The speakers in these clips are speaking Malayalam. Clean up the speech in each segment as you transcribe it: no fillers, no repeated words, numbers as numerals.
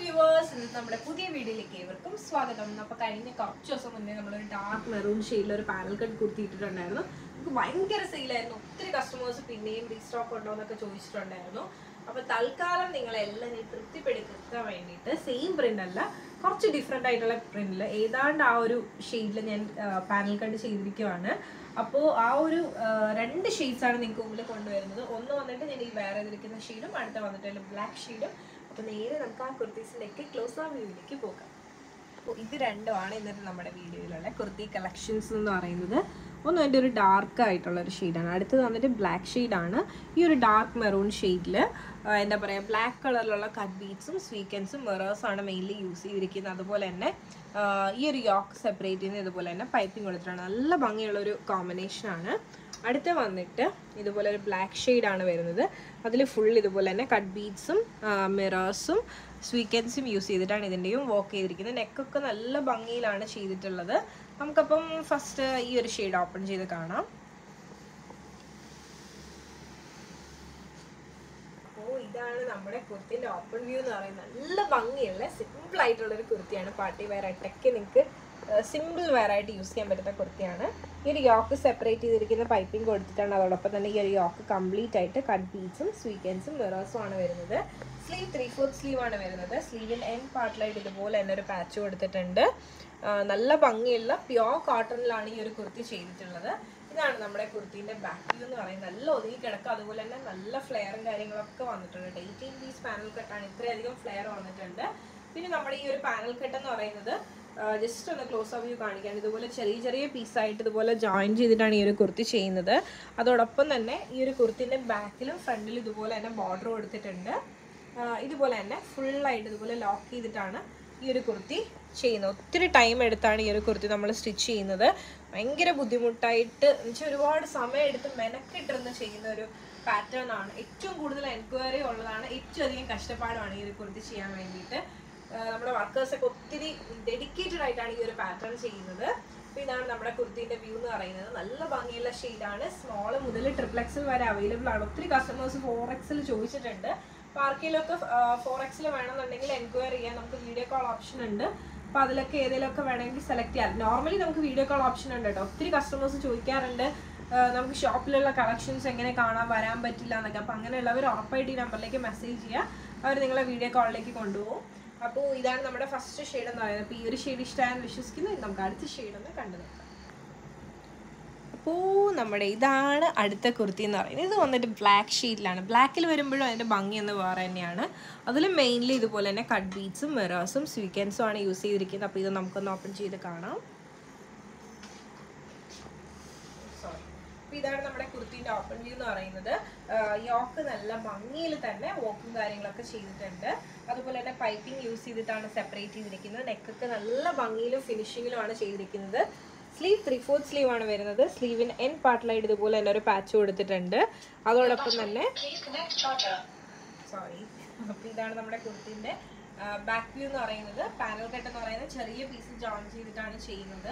viewers, in നമ്മുടെ പുതിയ വീഡിയോയിലേക്ക് ഏവർക്കും സ്വാഗതം. അപ്പോൾ കഴിഞ്ഞ കുറച്ച് ദിവസം മുന്നേ നമ്മൾ ഒരു ഡാർക്ക് മെറൂൺ ഷെയ്ഡിൽ ഒരു പാനൽ കട്ട് കുർത്തി ഇട്ടിട്ടുണ്ടായിരുന്നു. നമുക്ക് ഭയങ്കര സെയിലായിരുന്നു. ഒത്തിരി കസ്റ്റമേഴ്സ് പിന്നെയും റീസ്റ്റോക്ക് ഉണ്ടോ എന്നൊക്കെ ചോദിച്ചിട്ടുണ്ടായിരുന്നു. അപ്പോൾ തൽക്കാലം നിങ്ങളെല്ലാം തൃപ്തിപ്പെടുത്താൻ വേണ്ടിയിട്ട് സെയിം പ്രിന്റ് അല്ല, കുറച്ച് ഡിഫറെൻ്റ് ആയിട്ടുള്ള പ്രിന്റിൽ ഏതാണ്ട് ആ ഒരു ഷെയ്ഡിൽ ഞാൻ പാനൽ കട്ട് ചെയ്തിരിക്കുവാണ്. അപ്പോൾ ആ ഒരു രണ്ട് ഷെയ്ഡ്സാണ് നിങ്ങൾക്ക് മുമ്പിൽ കൊണ്ടുവരുന്നത്. ഒന്ന് വന്നിട്ട് ഞാൻ ഈ വേറെ ചെയ്തിരിക്കുന്ന ഷെയ്ഡും അടുത്ത വന്നിട്ട് ബ്ലാക്ക് ഷെയ്ഡും. അപ്പോൾ നേരെ നമുക്ക് ആ കുർത്തീസിലേക്ക് ക്ലോസ് ആ വ്യൂവിലേക്ക് പോകാം. അപ്പോൾ ഇത് രണ്ടുമാണ് ഇന്നത്തെ നമ്മുടെ വീഡിയോയിലുള്ള കുർത്തി കളക്ഷൻസ് എന്ന് പറയുന്നത്. ഒന്ന് എൻ്റെ ഒരു ഡാർക്ക് ആയിട്ടുള്ളൊരു ഷെയ്ഡാണ്, അടുത്തത് വന്നിട്ട് ബ്ലാക്ക് ഷെയ്ഡാണ്. ഈ ഒരു ഡാർക്ക് മെറൂൺ ഷെയ്ഡിൽ എന്താ പറയുക, ബ്ലാക്ക് കളറിലുള്ള കട്ട് ബീഡ്സും സ്വീക്കൻസും മിറേഴ്സാണ് മെയിൻലി യൂസ് ചെയ്തിരിക്കുന്നത്. അതുപോലെ തന്നെ ഈ ഒരു യോക്ക് സെപ്പറേറ്റ് ചെയ്യുന്ന ഇതുപോലെ തന്നെ പൈപ്പിംഗ് കൊടുത്തിട്ടാണ്. നല്ല ഭംഗിയുള്ളൊരു കോമ്പിനേഷനാണ്. അടുത്ത വന്നിട്ട് ഇതുപോലെ ഒരു ബ്ലാക്ക് ഷെയ്ഡാണ് വരുന്നത്. അതിൽ ഫുൾ ഇതുപോലെ തന്നെ കട്ട് ബീഡ്സും മിറേഴ്സും സ്വീക്കൻസും യൂസ് ചെയ്തിട്ടാണ് ഇതിൻ്റെയും വർക്ക് ചെയ്തിരിക്കുന്നത്. നെക്കൊക്കെ നല്ല ഭംഗിയിലാണ് ചെയ്തിട്ടുള്ളത്. നമുക്കപ്പം ഫസ്റ്റ് ഈ ഒരു ഷെയ്ഡ് ഓപ്പൺ ചെയ്ത് കാണാം. അപ്പോൾ ഇതാണ് നമ്മുടെ കുർത്തിൻ്റെ ഓപ്പൺ വ്യൂ എന്ന് പറയുന്നത്. നല്ല ഭംഗിയുള്ള സിമ്പിൾ ആയിട്ടുള്ളൊരു കുർത്തിയാണ്. പാർട്ടി വെയർ ആയിട്ടൊക്കെ നിങ്ങൾക്ക് സിമ്പിൾ വെയർ ആയിട്ട് യൂസ് ചെയ്യാൻ പറ്റുന്ന കുർത്തിയാണ്. ഈ ഒരു യോക്ക് സെപ്പറേറ്റ് ചെയ്തിരിക്കുന്ന പൈപ്പിംഗ് കൊടുത്തിട്ടാണ്. അതോടൊപ്പം തന്നെ ഈ ഒരു യോക്ക് കംപ്ലീറ്റ് ആയിട്ട് കട്ട് ബീഡ്സും സ്വീക്കൻസും മിറേഴ്സും ആണ് വരുന്നത്. സ്ലീവ് 3/4 സ്ലീവ് ആണ് വരുന്നത്. സ്ലീവിൻ്റെ എൻഡ് പാർട്ടിലായിട്ട് ഇതുപോലെ തന്നെ ഒരു പാച്ച് കൊടുത്തിട്ടുണ്ട്. നല്ല ഭംഗിയുള്ള പ്യോർ കോട്ടണിലാണ് ഈ ഒരു കുർത്തി ചെയ്തിട്ടുള്ളത്. ഇതാണ് നമ്മുടെ കുർത്തീൻ്റെ ബാക്ക് വ്യൂ എന്ന് പറയുന്നത്. നല്ല ഒതുങ്ങി കിടക്കുക, അതുപോലെ തന്നെ നല്ല ഫ്ലെയറും കാര്യങ്ങളൊക്കെ വന്നിട്ടുണ്ട്. 18 പീസ് പാനൽ കട്ടാണ്, ഇത്രയധികം ഫ്ലെയർ വന്നിട്ടുണ്ട്. പിന്നെ നമ്മുടെ ഈ ഒരു പാനൽ കട്ട് എന്ന് പറയുന്നത് ജസ്റ്റ് ഒന്ന് ക്ലോസ് ഓഫ് വ്യൂ കാണിക്കാൻ, ഇതുപോലെ ചെറിയ ചെറിയ പീസായിട്ട് ഇതുപോലെ ജോയിൻ ചെയ്തിട്ടാണ് ഈ ഒരു കുർത്തി ചെയ്യുന്നത്. അതോടൊപ്പം തന്നെ ഈ ഒരു കുർത്തിൻ്റെ ബാക്കിലും ഫ്രണ്ടിലും ഇതുപോലെ തന്നെ ബോർഡർ കൊടുത്തിട്ടുണ്ട്. ഇതുപോലെ തന്നെ ഫുള്ളായിട്ട് ഇതുപോലെ ലോക്ക് ചെയ്തിട്ടാണ് ഈ ഒരു കുർത്തി ചെയ്യുന്നത്. ഒത്തിരി ടൈം എടുത്താണ് ഈ ഒരു കുർത്തി നമ്മൾ സ്റ്റിച്ച് ചെയ്യുന്നത്. ഭയങ്കര ബുദ്ധിമുട്ടായിട്ട് എന്നുവെച്ചാൽ ഒരുപാട് സമയം എടുത്ത് മെനക്കിട്ടിരുന്ന് ചെയ്യുന്ന ഒരു പാറ്റേൺ ആണ്. ഏറ്റവും കൂടുതൽ എൻക്വയറി ഉള്ളതാണ്, ഏറ്റവും അധികം കഷ്ടപ്പാടാണ് ഈ ഒരു കുർത്തി ചെയ്യാൻ വേണ്ടിയിട്ട്. നമ്മുടെ വർക്കേഴ്സൊക്കെ ഒത്തിരി ഡെഡിക്കേറ്റഡ് ആയിട്ടാണ് ഈ ഒരു പാറ്റേൺ ചെയ്യുന്നത്. അപ്പോൾ ഇതാണ് നമ്മുടെ കുർത്തീൻ്റെ വ്യൂ എന്ന് പറയുന്നത്. നല്ല ഭംഗിയുള്ള ഷെയ്ഡാണ്. സ്മോൾ മുതൽ XXL വരെ അവൈലബിൾ ആണ്. ഒത്തിരി കസ്റ്റമേഴ്സ് 4XL ചോദിച്ചിട്ടുണ്ട്. അപ്പോൾ ആർക്കെങ്കിലുമൊക്കെ 4XL വേണമെന്നുണ്ടെങ്കിൽ എൻക്വയറി ചെയ്യാൻ നമുക്ക് വീഡിയോ കോൾ ഓപ്ഷൻ ഉണ്ട്. അപ്പോൾ അതിലൊക്കെ ഏതെങ്കിലുമൊക്കെ വേണമെങ്കിൽ സെലക്ട് ചെയ്യാം. നോർമലി നമുക്ക് വീഡിയോ കോൾ ഓപ്ഷൻ ഉണ്ട് കേട്ടോ. ഒത്തിരി കസ്റ്റമേഴ്സ് ചോദിക്കാറുണ്ട് നമുക്ക് ഷോപ്പിലുള്ള കളക്ഷൻസ് എങ്ങനെ കാണാൻ വരാൻ പറ്റില്ല എന്നൊക്കെ. അപ്പോൾ അങ്ങനെയുള്ളവർ ഉറപ്പായിട്ട് ഈ നമ്പറിലേക്ക് മെസ്സേജ് ചെയ്യുക, അവർ നിങ്ങളെ വീഡിയോ കോളിലേക്ക് കൊണ്ടുപോകും. അപ്പോൾ ഇതാണ് നമ്മുടെ ഫസ്റ്റ് ഷെയ്ഡ് എന്ന് പറയുന്നത്. അപ്പോൾ ഈ ഒരു ഷെയ്ഡ് ഇഷ്ടമായെന്ന് വിശ്വസിക്കുന്നു. നമുക്ക് അടുത്ത ഷെയ്ഡ് ഒന്ന് കണ്ടു നോക്കാം. അപ്പോൾ നമ്മുടെ ഇതാണ് അടുത്ത കുർത്തി എന്ന് പറയുന്നത്. ഇത് വന്നിട്ട് ബ്ലാക്ക് ഷെയ്ഡിലാണ്. ബ്ലാക്കിൽ വരുമ്പോഴും അതിൻ്റെ ഭംഗി എന്ന് വേറെ തന്നെയാണ്. അതിൽ മെയിൻലി ഇതുപോലെ തന്നെ കട്ട് ബീഡ്സും മിറേഴ്സും സ്വീക്കൻസും ആണ് യൂസ് ചെയ്തിരിക്കുന്നത്. അപ്പോൾ ഇത് നമുക്കൊന്ന് ഓപ്പൺ ചെയ്ത് കാണാം. ഇതാണ് നമ്മുടെ കുർത്തീൻ്റെ ഓപ്പൺ വ്യൂ എന്ന് പറയുന്നത്. യോക്ക് നല്ല ഭംഗിയിൽ തന്നെ വോക്കും കാര്യങ്ങളൊക്കെ ചെയ്തിട്ടുണ്ട്. അതുപോലെ തന്നെ പൈപ്പിംഗ് യൂസ് ചെയ്തിട്ടാണ് സെപ്പറേറ്റ് ചെയ്തിരിക്കുന്നത്. നെക്കൊക്കെ നല്ല ഭംഗിയിലും ഫിനിഷിങ്ങിലുമാണ് ചെയ്തിരിക്കുന്നത്. സ്ലീവ് 3/4 സ്ലീവ് ആണ് വരുന്നത്. സ്ലീവിന് എൻഡ് പാർട്ടിലായിട്ട് ഇതുപോലെ തന്നെ ഒരു പാച്ച് കൊടുത്തിട്ടുണ്ട്. അതോടൊപ്പം തന്നെ അപ്പോൾ ഇതാണ് നമ്മുടെ കുർത്തീൻ്റെ ബാക്ക് വ്യൂ എന്ന് പറയുന്നത്. പാനൽ കട്ട് എന്ന് പറയുന്നത് ചെറിയ പീസ് ജോയിൻ ചെയ്തിട്ടാണ് ചെയ്യുന്നത്.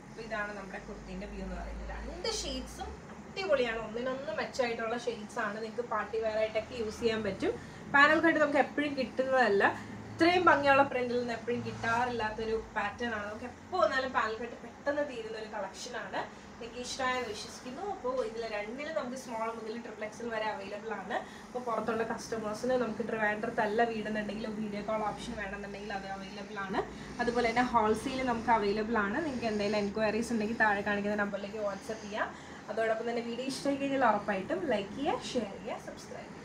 അപ്പോൾ ഇതാണ് നമ്മുടെ കുർത്തീൻ്റെ വ്യൂ എന്ന് പറയുന്നത്. രണ്ട് ഷെയ്ഡ്സും അടിപൊളിയാണ്, ഒന്നിനൊന്ന് മെച്ചമായിട്ടുള്ള ഷെയ്ഡ്സ് ആണ്. നിങ്ങൾക്ക് പാർട്ടി വെയർ ആയിട്ടൊക്കെ യൂസ് ചെയ്യാൻ പറ്റും. പാനൽ കട്ട് നമുക്ക് എപ്പോഴും കിട്ടുന്നതല്ല, ഇത്രയും ഭംഗിയുള്ള പ്രിന്റിൽ നിന്ന് എപ്പോഴും കിട്ടാറില്ലാത്തൊരു പാറ്റേൺ ആണ്. നമുക്ക് എപ്പോൾ വന്നാലും പാനൽ കട്ട് പെട്ടെന്ന് തീരുന്ന ഒരു കളക്ഷനാണ്. എനിക്ക് ഇഷ്ടമായെന്ന് വിശ്വസിക്കുന്നു. അപ്പോൾ ഇതിൽ രണ്ടിലും നമുക്ക് സ്മോൾ മുതൽ XXL വരെ അവൈലബിൾ ആണ്. അപ്പോൾ പുറത്തുള്ള കസ്റ്റമേഴ്സിന് നമുക്ക് ട്രിവാൻഡ്രത്തല്ല വീടുന്നുണ്ടെങ്കിൽ വീഡിയോ കോൾ ഓപ്ഷൻ വേണമെന്നുണ്ടെങ്കിൽ അത് അവൈലബിൾ ആണ്. അതുപോലെ തന്നെ ഹോൾസെയിൽ നമുക്ക് അവൈലബിൾ ആണ്. നിങ്ങൾക്ക് എന്തെങ്കിലും എൻക്വയറീസ് ഉണ്ടെങ്കിൽ താഴെ കാണിക്കുന്ന നമ്പറിലേക്ക് വാട്സപ്പ് ചെയ്യാം. അതോടൊപ്പം തന്നെ വീഡിയോ ഇഷ്ടമായി കഴിഞ്ഞാൽ ഉറപ്പായിട്ടും ലൈക്ക് ചെയ്യുക, ഷെയർ ചെയ്യുക, സബ്സ്ക്രൈബ് ചെയ്യുക.